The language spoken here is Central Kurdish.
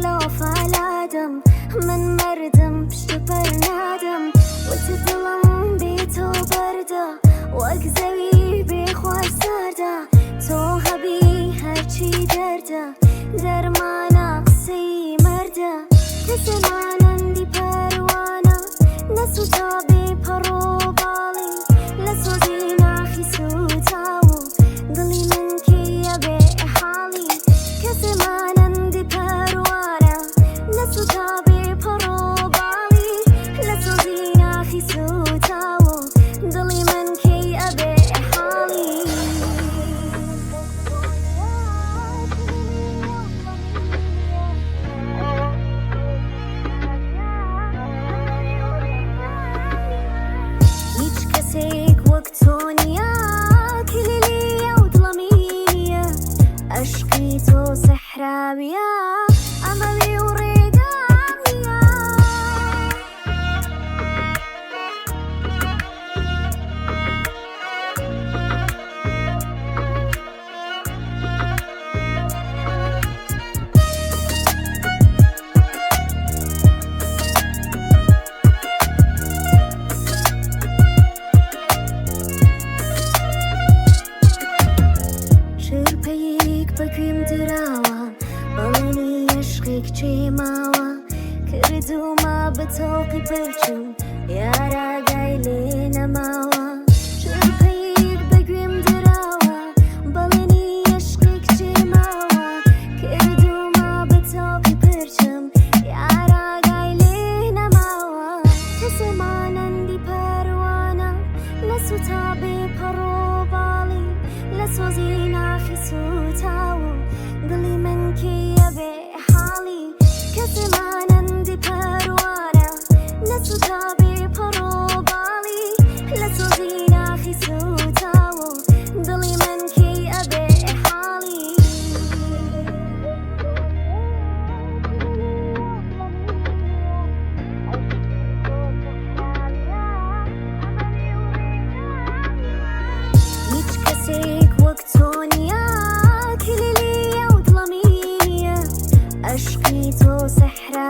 لو فالادم من مردم بشتبر نادم وتظلم بيتو برده واقزوي بيخوار سارده تو غبي هرچی درده درمانا قصي مرده تسمعنا دي پروانه نسو تابي پرو بالي لسو زينا خيسو تاو دلي من كي يبي حالي كسمعنا دي پروانه نسو تابي پرو بالي لسو زينا خيسو تاو دلي من كي يبي حالي وقتونيا كليلية وظلمية أشقي تو سحرابيا أملي وريقامية بكويم دراوة بلني عشقك چي ماوة كردو ما بتوقي برچم يارا قايلي نماوة شربيك بكويم دراوة بلني عشقك چي ماوة كردو ما بتوقي برچم يارا قايلي نماوة تسمعنا دي پروانة لسو تابي پرو بالي لسو زينا خيسو تاو دلي من كي يبي حالي كسمعنا دي پروانه نسو تابي پرو بالي لسو زينا خيسو تاو دلي من كي يبي حالي هيج كسيك وقتونيا كليلية وظلمية أشقي تو سحرة